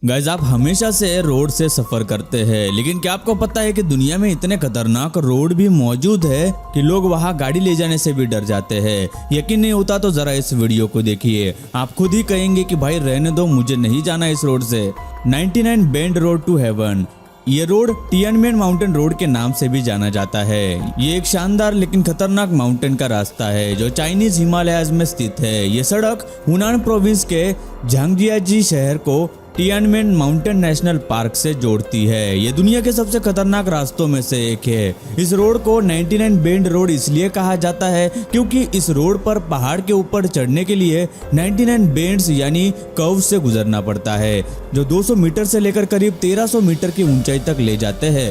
Guys, आप हमेशा से रोड से सफर करते हैं, लेकिन क्या आपको पता है कि दुनिया में इतने खतरनाक रोड भी मौजूद है कि लोग वहां गाड़ी ले जाने से भी डर जाते हैं। यकीन नहीं होता तो जरा इस वीडियो को देखिए, आप खुद ही कहेंगे कि भाई रहने दो, मुझे नहीं जाना इस रोड से। 99 बेंड रोड टू हेवन। ये रोड टियानमेन माउंटेन रोड के नाम से भी जाना जाता है। ये एक शानदार लेकिन खतरनाक माउंटेन का रास्ता है जो चाइनीज हिमालयाज में स्थित है। ये सड़क हुनान प्रोविंस के झांगजियाजी शहर को टियानमेन माउंटेन नेशनल पार्क से जोड़ती है। ये दुनिया के सबसे खतरनाक रास्तों में से एक है। इस रोड को 99 बेंड रोड इसलिए कहा जाता है क्योंकि इस रोड पर पहाड़ के ऊपर चढ़ने के लिए 99 बेंड्स यानी कर्व से गुजरना पड़ता है, जो 200 मीटर से लेकर करीब 1300 मीटर की ऊंचाई तक ले जाते हैं।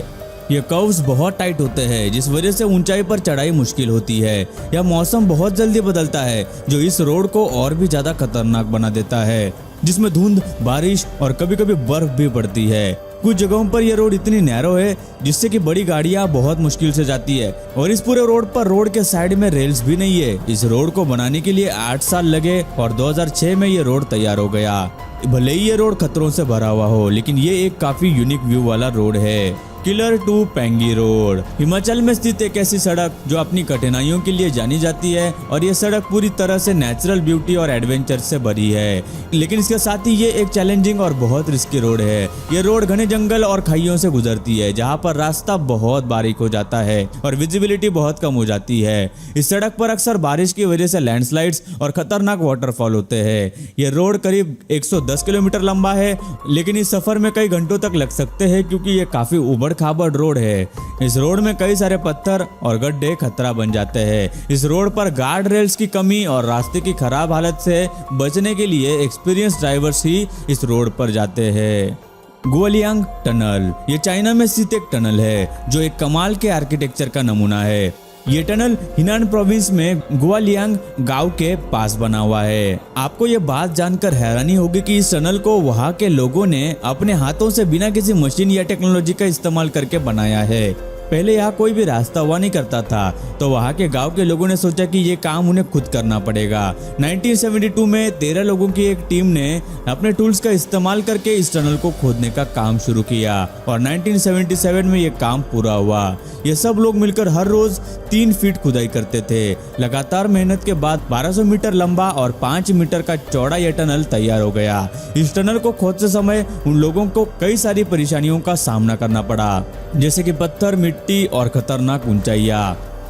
ये कर्व्स बहुत टाइट होते हैं, जिस वजह से ऊंचाई पर चढ़ाई मुश्किल होती है। यह मौसम बहुत जल्दी बदलता है, जो इस रोड को और भी ज्यादा खतरनाक बना देता है, जिसमें धुंध, बारिश और कभी कभी बर्फ भी पड़ती है। कुछ जगहों पर यह रोड इतनी नैरो है जिससे कि बड़ी गाड़ियां बहुत मुश्किल से जाती है, और इस पूरे रोड पर रोड के साइड में रेल्स भी नहीं है। इस रोड को बनाने के लिए 8 साल लगे और 2006 में ये रोड तैयार हो गया। भले ही ये रोड खतरों से भरा हुआ हो, लेकिन ये एक काफी यूनिक व्यू वाला रोड है। Killar to Pangi road. हिमाचल में स्थित एक ऐसी सड़क जो अपनी कठिनाइयों के लिए जानी जाती है, और ये सड़क पूरी तरह से नेचुरल ब्यूटी और एडवेंचर से भरी है, लेकिन इसके साथ ही ये एक चैलेंजिंग और बहुत रिस्की रोड है। ये रोड घने जंगल और खाइयों से गुजरती है, जहाँ पर रास्ता बहुत बारीक हो जाता है और विजिबिलिटी बहुत कम हो जाती है। इस सड़क पर अक्सर बारिश की वजह से लैंडस्लाइड्स और खतरनाक वाटरफॉल होते हैं। ये रोड करीब 110 किलोमीटर लंबा है, लेकिन इस सफर में कई घंटों तक लग सकते हैं क्योंकि ये काफी उबड़ खाबड़ रोड है। इस रोड में कई सारे पत्थर और गड्ढे खतरा बन जाते हैं। इस रोड पर गार्ड रेल्स की कमी और रास्ते की खराब हालत से बचने के लिए एक्सपीरियंस ड्राइवर्स ही इस रोड पर जाते हैं। गुओलियांग टनल। ये चाइना में स्थित एक टनल है जो एक कमाल के आर्किटेक्चर का नमूना है। ये टनल हिनान प्रोविंस में गुओलियांग गांव के पास बना हुआ है। आपको ये बात जानकर हैरानी होगी कि इस टनल को वहां के लोगों ने अपने हाथों से बिना किसी मशीन या टेक्नोलॉजी का इस्तेमाल करके बनाया है। पहले यहाँ कोई भी रास्ता हुआ नहीं करता था, तो वहाँ के गांव के लोगों ने सोचा कि ये काम उन्हें खुद करना पड़ेगा। 1972 में 13 लोगों की एक टीम ने अपने टूल्स का इस्तेमाल करके इस टनल को खोदने का काम शुरू किया, और 1977 में ये काम पूरा हुआ। ये सब लोग मिलकर हर रोज 3 फीट खुदाई करते थे। लगातार मेहनत के बाद 1200 मीटर लंबा और 5 मीटर का चौड़ा यह टनल तैयार हो गया। इस टनल को खोदते समय उन लोगों को कई सारी परेशानियों का सामना करना पड़ा, जैसे कि पत्थर, मिट्टी और खतरनाक ऊंचाइयां।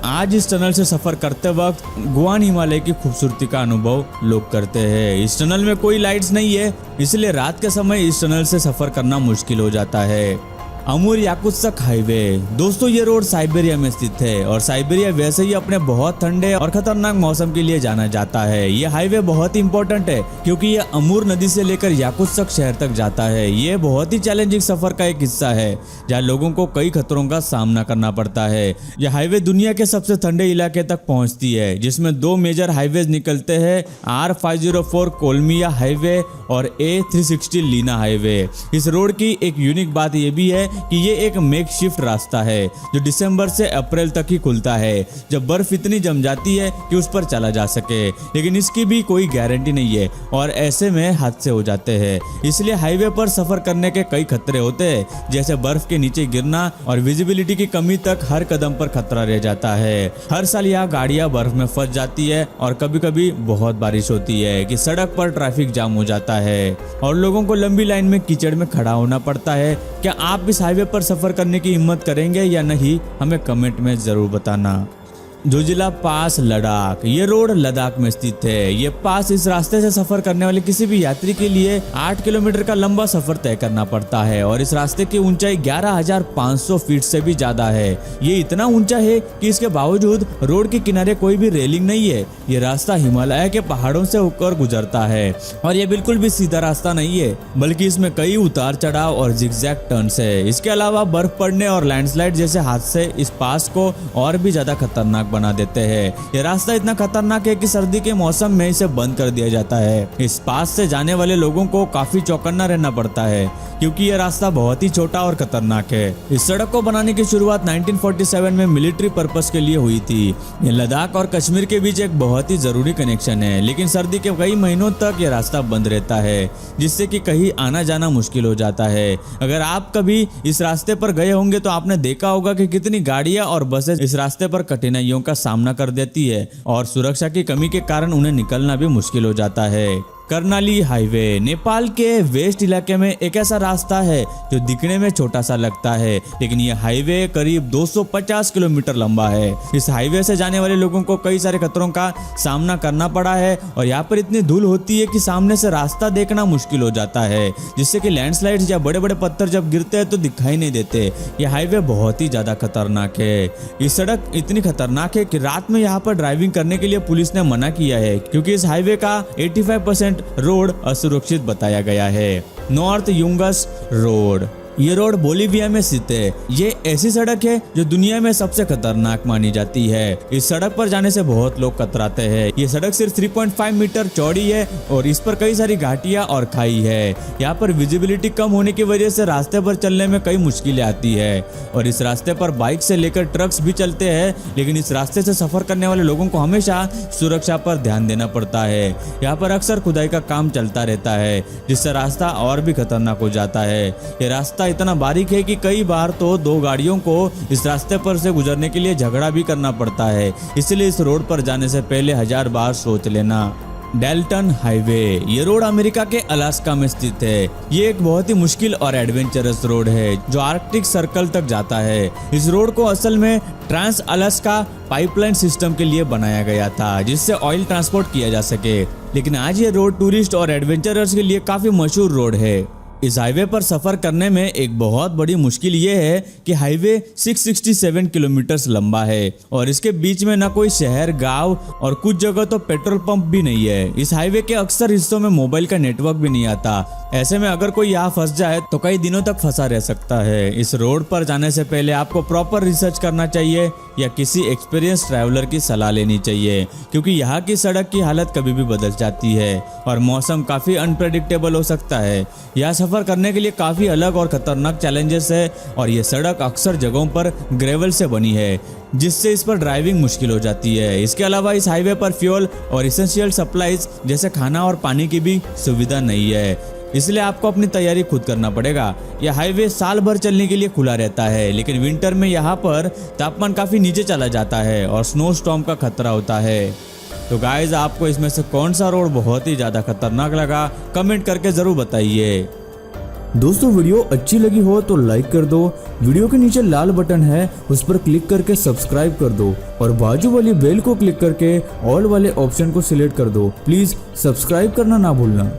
आज इस टनल से सफर करते वक्त गुआन हिमालय की खूबसूरती का अनुभव लोग करते हैं। इस टनल में कोई लाइट्स नहीं है, इसलिए रात के समय इस टनल से सफर करना मुश्किल हो जाता है। अमूर याकुत्स्क हाईवे। दोस्तों, ये रोड साइबेरिया में स्थित है, और साइबेरिया वैसे ही अपने बहुत ठंडे और खतरनाक मौसम के लिए जाना जाता है। ये हाईवे बहुत इंपॉर्टेंट है क्योंकि ये अमूर नदी से लेकर याकुत्स्क शहर तक जाता है। ये बहुत ही चैलेंजिंग सफर का एक हिस्सा है, जहाँ लोगों को कई खतरों का सामना करना पड़ता है। यह हाईवे दुनिया के सबसे ठंडे इलाके तक पहुँचती है, जिसमें 2 मेजर हाईवे निकलते हैं, R504 कोलमिया हाईवे और A360 लीना हाईवे। इस रोड की एक यूनिक बात यह भी है कि ये एक मेकशिफ्ट रास्ता है जो दिसंबर से अप्रैल तक ही खुलता है, जब बर्फ इतनी जम जाती है कि उस पर चला जा सके, लेकिन इसकी भी कोई गारंटी नहीं है और ऐसे में हादसे हो जाते हैं। इसलिए हाईवे पर सफर करने के कई खतरे होते हैं, जैसे बर्फ के नीचे गिरना और विजिबिलिटी की कमी तक हर कदम पर खतरा रह जाता है। हर साल यहाँ गाड़ियां बर्फ में फंस जाती है, और कभी कभी बहुत बारिश होती है कि सड़क पर ट्रैफिक जाम हो जाता है और लोगों को लंबी लाइन में कीचड़ में खड़ा होना पड़ता है। क्या आप इस हाईवे पर सफर करने की हिम्मत करेंगे या नहीं, हमें कमेंट में जरूर बताना। जोजिला पास लद्दाख। ये रोड लद्दाख में स्थित है। ये पास इस रास्ते से सफर करने वाले किसी भी यात्री के लिए 8 किलोमीटर का लंबा सफर तय करना पड़ता है, और इस रास्ते की ऊंचाई 11,500 फीट से भी ज्यादा है। ये इतना ऊंचा है कि इसके बावजूद रोड के किनारे कोई भी रेलिंग नहीं है। ये रास्ता हिमालय के पहाड़ों से होकर गुजरता है, और ये बिल्कुल भी सीधा रास्ता नहीं है, बल्कि इसमें कई उतार चढ़ाव और जिगजैग टर्न्स है। इसके अलावा बर्फ पड़ने और लैंडस्लाइड जैसे हादसे इस पास को और भी ज्यादा खतरनाक बना देते हैं। ये रास्ता इतना खतरनाक है कि सर्दी के मौसम में इसे बंद कर दिया जाता है। इस पास से जाने वाले लोगों को काफी चौकन्ना रहना पड़ता है क्योंकि यह रास्ता बहुत ही छोटा और खतरनाक है। इस सड़क को बनाने की शुरुआत 1947 में मिलिट्री पर्पस के लिए हुई थी। ये लद्दाख और कश्मीर के बीच एक बहुत ही जरूरी कनेक्शन है, लेकिन सर्दी के कई महीनों तक यह रास्ता बंद रहता है, जिससे कि कहीं आना जाना मुश्किल हो जाता है। अगर आप कभी इस रास्ते पर गए होंगे तो आपने देखा होगा कि कितनी गाड़ियां और बसें इस रास्ते पर कठिनाइयों का सामना कर देती है और सुरक्षा की कमी के कारण उन्हें निकलना भी मुश्किल हो जाता है। कर्णाली हाईवे नेपाल के वेस्ट इलाके में एक ऐसा रास्ता है जो दिखने में छोटा सा लगता है, लेकिन यह हाईवे करीब 250 किलोमीटर लंबा है। इस हाईवे से जाने वाले लोगों को कई सारे खतरों का सामना करना पड़ा है और यहाँ पर इतनी धूल होती है कि सामने से रास्ता देखना मुश्किल हो जाता है, जिससे कि लैंडस्लाइड्स या बड़े बड़े पत्थर जब गिरते हैं तो दिखाई नहीं देते। यह हाईवे बहुत ही ज्यादा खतरनाक है। ये सड़क इतनी खतरनाक है कि रात में यहाँ पर ड्राइविंग करने के लिए पुलिस ने मना किया है, क्योंकि इस हाईवे का 85% रोड असुरक्षित बताया गया है। नॉर्थ युंगस रोड, ये रोड बोलीविया में स्थित है। ये ऐसी सड़क है जो दुनिया में सबसे खतरनाक मानी जाती है। इस सड़क पर जाने से बहुत लोग कतराते हैं। ये सड़क सिर्फ 3.5 मीटर चौड़ी है और इस पर कई सारी घाटियां और खाई है। यहाँ पर विजिबिलिटी कम होने की वजह से रास्ते पर चलने में कई मुश्किलें आती है और इस रास्ते पर बाइक से लेकर ट्रक्स भी चलते हैं, लेकिन इस रास्ते से सफर करने वाले लोगों को हमेशा सुरक्षा पर ध्यान देना पड़ता है। यहाँ पर अक्सर खुदाई का काम चलता रहता है, जिससे रास्ता और भी खतरनाक हो जाता है। ये रास्ता इतना बारीक है कि कई बार तो दो गाड़ियों को इस रास्ते पर से गुजरने के लिए झगड़ा भी करना पड़ता है, इसलिए इस रोड पर जाने से पहले 1000 बार सोच लेना। डेल्टन हाईवे, ये रोड अमेरिका के अलास्का में स्थित है। ये एक बहुत ही मुश्किल और एडवेंचरस रोड है जो आर्कटिक सर्कल तक जाता है। इस रोड को असल में ट्रांस अलास्का पाइपलाइन सिस्टम के लिए बनाया गया था, जिससे ऑयल ट्रांसपोर्ट किया जा सके, लेकिन आज ये रोड टूरिस्ट और एडवेंचरर्स के लिए काफी मशहूर रोड है। इस हाईवे पर सफर करने में एक बहुत बड़ी मुश्किल ये है कि हाईवे 667 किलोमीटर लंबा है और इसके बीच में ना कोई शहर, गांव और कुछ जगह तो पेट्रोल पंप भी नहीं है। इस हाईवे के अक्सर हिस्सों में मोबाइल का नेटवर्क भी नहीं आता। ऐसे में अगर कोई यहाँ फंस जाए तो कई दिनों तक फंसा रह सकता है। इस रोड पर जाने से पहले आपको प्रॉपर रिसर्च करना चाहिए या किसी एक्सपीरियंस ट्रैवलर की सलाह लेनी चाहिए, क्योंकि यहाँ की सड़क की हालत कभी भी बदल जाती है और मौसम काफी अनप्रेडिक्टेबल हो सकता है। यह सफर करने के लिए काफी अलग और खतरनाक चैलेंजेस है और ये सड़क अक्सर जगहों पर ग्रेवल से बनी है, जिससे इस पर ड्राइविंग मुश्किल हो जाती है। इसके अलावा इस हाईवे पर फ्यूल और एसेंशियल सप्लाईज जैसे खाना और पानी की भी सुविधा नहीं है, इसलिए आपको अपनी तैयारी खुद करना पड़ेगा। यह हाईवे साल भर चलने के लिए खुला रहता है, लेकिन विंटर में यहाँ पर तापमान काफी नीचे चला जाता है और स्नो स्टॉर्म का खतरा होता है। तो गाइज, आपको इसमें से कौन सा रोड बहुत ही ज्यादा खतरनाक लगा, कमेंट करके जरूर बताइए। दोस्तों, वीडियो अच्छी लगी हो तो लाइक कर दो। वीडियो के नीचे लाल बटन है, उस पर क्लिक करके सब्सक्राइब कर दो और बाजू वाली बेल को क्लिक करके ऑल वाले ऑप्शन को सिलेक्ट कर दो। प्लीज सब्सक्राइब करना ना भूलना।